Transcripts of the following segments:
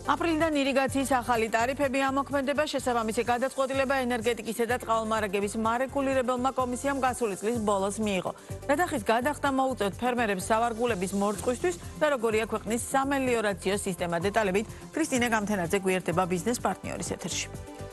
აპრილიდან ირიგაციის ახალი ტარიფები ამოქმედება, შესაბამისი გადაწყვეტილება ენერგეტიკისა და წყალმარაგების მარეგულირებელმა კომისიამ გასული წლის ბოლოს მიიღო. რედახის გადახდა მოუწევთ ფერმერებს სავარგულების მორწყვისთვის და როგორია ქვეყნის სამელიორაციო სისტემა. დეტალებით კრისტინე გამთენაძე გვერდება ბიზნეს პარტნიორის ეთერში.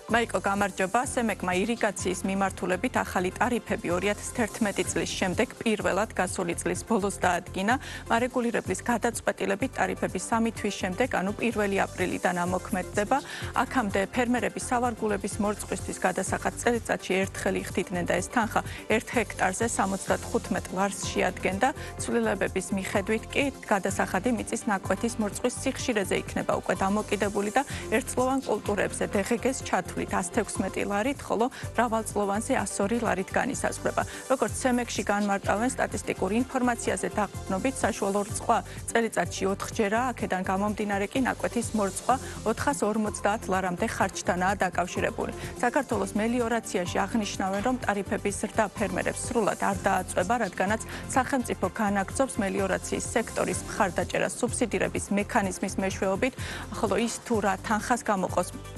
მაიკო გამარჯობა, სემეკმა ირიგაციის მიმართულებით ახალი ტარიფები 2011 წლის შემდეგ პირველად გასული წლის ბოლოს დაადგინა. მარეგულირებლის გადაწყვეტილებით ტარიფები 3 თვის შემდეგ, ანუ 1 აპრილიდან ამოქმედდება. აქამდე ფერმერები სავარგულების მორწყვისთვის გადასახად წელიწადში ერთხელ იხდიდნენ და ეს თანხა 1 ჰექტარზე 75 ლარს შეადგენდა. ცვლილებების მიხედვით კი გადასახადი მიწის ნაკვეთის მორწყვის სიხშირეზე იქნება უკვე დამოკიდებული და ერთწლოვან კულტურებზე DGG-ს ჩათვლით 116 ლარით, ხოლო მრავალწლოვანზე 102 ლარით განისაზღვრება. როგორც სემეკში განმარტავენ სტატისტიკურ ინფორმაციაზე დაყრდნობით, საშუალო რწყვა წელიწადში 4ჯერაა, აქედან გამომდინარე კი ნაკვეთის მორწყვა 450 ლარამდე ხარჯთანაა დაკავშირებული. საქართველოს მელიორაციაში აღნიშნავენ, რომ ტარიფების ზრდა ფერმერებს სრულად არ დააწვება, რადგანაც სახელმწიფო განაგრძობს მელიორაციის სექტორის მხარდაჭერას სუბსიდირების მექანიზმის მეშვეობით, ხოლო ის თუ რა თანხას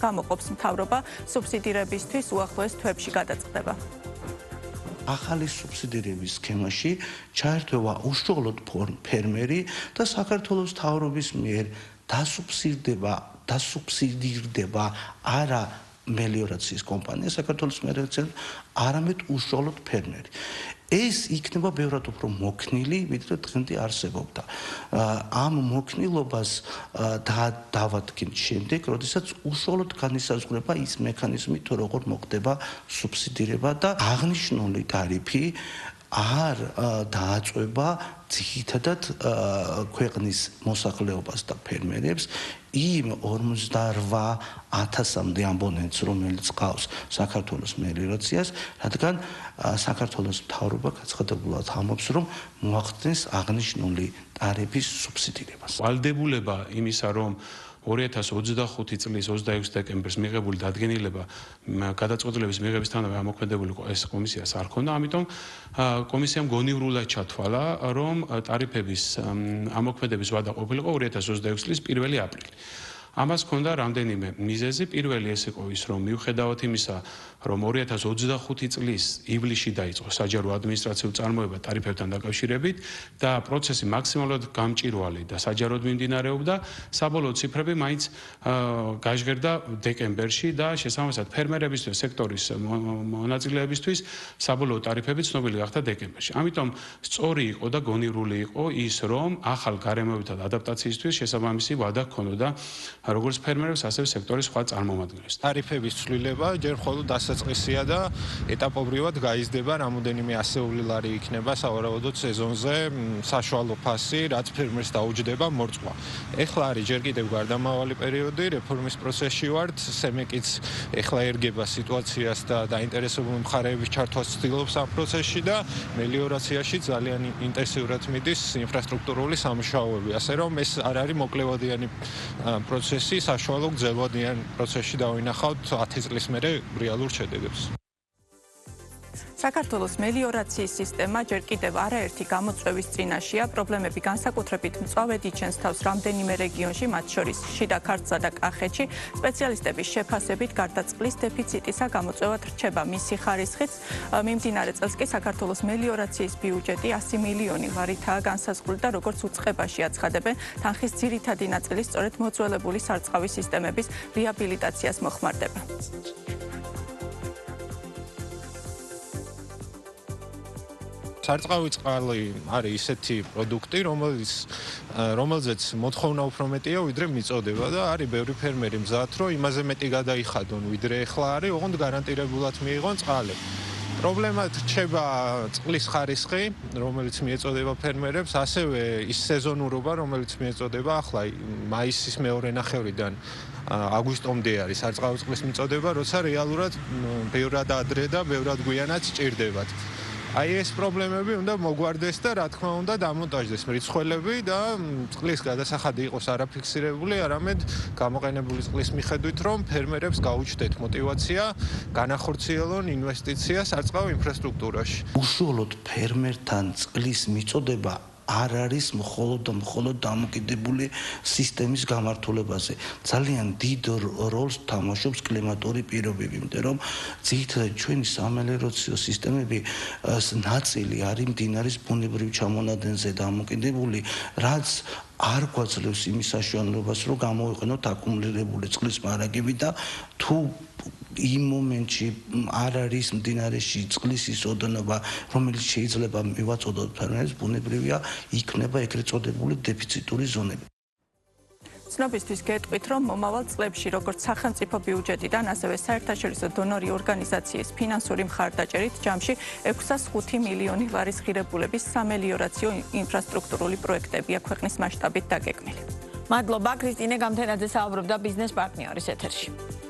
გამოყოფს მთავრობა სუბსიდირებისთვის უახლოეს თვეებში გადაწყდება. ახალი სუბსიდირების სქემაში ჩაერთვება უშუალოდ ფერმერი და საქართველოს მთავრობის მიერ დასუბსიდირდება არა მელიორაციის კომპანია საქართველოს მელიორაცია, არამედ უშუალოდ ფერმერი. ეს იქნება ბევრად უფრო მოქნილი, ვიდრე დღემდე არსებობდა. ამ მოქნილობას დავადგენ შემდეგ, როდესაც უშუალოდ განისაზღვრება ის მექანიზმი, თუ როგორ მოხდება სუბსიდირება და აღნიშნული ტარიფი არ დააწვება ძირითადად ქვეყნის მოსახლეობას და ფერმერებს იმ 48,000-მდე აბონენტს, რომელიც ყავს საქართველოს მელიორაციას, რადგან საქართველოს მთავრობა გაცხადებულად ამბობს, რომ მოახდენს აღნიშნული ტარიფის სუბსიდირებას. ვალდებულება იმისა, რომ 2025 წლის 26 დეკემბერს მიღებული დადგენილება გადაწყვეტილების მიღებისთანავე ამოქმედებული ეს კომისიას არ ქონდა, ამიტომ კომისიამ გონივრულად ჩათვალა, რომ ტარიფების ამოქმედების ვადა ყოფილიყო 2026 წლის 1 აპრილი. ამას ჰქონდა რამდენიმე მიზეზი. პირველი ეს იყო ის, რომ მიუხედავად იმისა, რომ 2025 წლის ივლისში დაიწყო საჯარო ადმინისტრაციული წარმოება ტარიფებთან დაკავშირებით და პროცესი მაქსიმალურად გამჭვირვალე და საჯაროდ მიმდინარეობდა, საბოლოო ციფრები მაინც გაჟღერდა დეკემბერში და შესაბამისად ფერმერებისთვის, სექტორის მონაწილეებისთვის საბოლოო ტარიფები ცნობილი გახდა დეკემბერში. ამიტომ სწორი იყო და გონივრული იყო ის, რომ ახალ გარემოებათა ადაპტაციისთვის შესაბამისი ვადა ჰქონოდა როგორც ფერმერებს, ასევე სექტორის სხვა წარმომადგენლებს. ტარიფების ცვლილება ჯერ მხოლოდ დასაწყისია და ეტაპობრივად გაიზრდება, რამოდენიმე ასეული ლარი იქნება სავარაუდოდ სეზონზე საშუალო ფასი, რაც ფერმერს დაუჯდება მორწყვა. ეხლა არის ჯერ კიდევ გარდამავალი პერიოდი, რეფორმის პროცესში ვართ, სემეკიც ეხლა ერგება სიტუაციას და დაინტერესებული მხარეების ჩართვას ცდილობს ამ პროცესში და მელიორაციაში ძალიან ინტენსიურად მიდის ინფრასტრუქტურული სამუშაოები, ასე რომ ეს არ არის მოკლევადიანი პროცესი, საშუალო გრძელვადიან პროცესში დავინახავთ 10 წლის მერე რეალურ შედეგებს. საქართველოს მელიორაციის სისტემა ჯერ კიდევ არაერთი გამოწვევის წინაშეა. პრობლემები განსაკუთრებით მწვავედ იჩენს თავს რამდენიმე რეგიონში, მათ შორის შიდა ქართლსა და კახეთში. სპეციალისტების შეფასებით გარდა წყლის დეფიციტისა გამოწვევად რჩება მისი ხარისხიც. მიმდინარე წელს კი საქართველოს მელიორაციის ბიუჯეტი 100 მილიონი ლარითაა განსაზღვრული და როგორც უწყებაში აცხადებენ, თანხის ძირითადი ნაწილი სწორედ მოძველებული სარწყავი სისტემების რეაბილიტაციას მოხმარდება. სარწყავი წყალი არის ისეთი პროდუქტი, რომელზეც მოთხოვნა უფრო მეტია, ვიდრე მიწოდება და არის ბევრი ფერმერი მზად, რომ იმაზე მეტი გადაიხადონ, ვიდრე ეხლა არის, ოღონდ გარანტირებულად მიიღონ წყალი. პრობლემად რჩება წყლის ხარისხი, რომელიც მიეწოდება ფერმერებს, ასევე ის სეზონურობა, რომელიც მიეწოდება ახლა მაისის მეორე ნახევრიდან აგვისტომდე არის სარწყავი წყლის მიწოდება, როცა რეალურად ბევრად ადრე და ბევრად გვიანად სჭირდებათ. აი ეს პრობლემები უნდა მოგვარდეს და რა თქმა უნდა დამონტაჟდეს მრიცხველები და წყლის გადასახადი იყოს არაფიქსირებული, არამედ გამოყენებული წყლის მიხედვით, რომ ფერმერებს გაუჩნდეთ мотивация განახორციელონ ინვესტიცია სარწყავ ინფრასტრუქტურაში. უშუალოდ ფერმერთან წყლის მიწოდება არ არის მხოლოდ დამოკიდებული სისტემის გამართულებაზე. ძალიან დიდ როლს თამაშობს კლიმატური პირობები, იმიტომ რომ ძირითადად ჩვენი სამელეროციო სისტემები ნაწილი არის მდინარის ბუნებრივ ჩამონადენზე დამოკიდებული, რაც არ გვაძლევს იმის საშუალებას, რომ გამოვიყენოთ აკუმულირებული წყლის მარაგები და თუ იმ მომენტში არ არის მდინარეში წყლის ის ოდენობა, რომელიც შეიძლება მივაწოდოთ ფერმერებს, ბუნებრივია იქნება ეგრეთ წოდებული დეფიციტური ზონები. ცნობისთვის გეტყვით, რომ მომავალ წლებში როგორც სახელმწიფო ბიუჯეტიდან, ასევე საერთაშორისო დონორი ორგანიზაციის ფინანსური მხარდაჭერით ჯამში 605 მილიონი ლარის ღირებულების სამელიორაციო ინფრასტრუქტურული პროექტებია ქვეყნის მასშტაბით დაგეგმილი. მადლობა, კრისტინე გამთენაძე საუბრობდა ბიზნეს პარტნიორის ეთერში.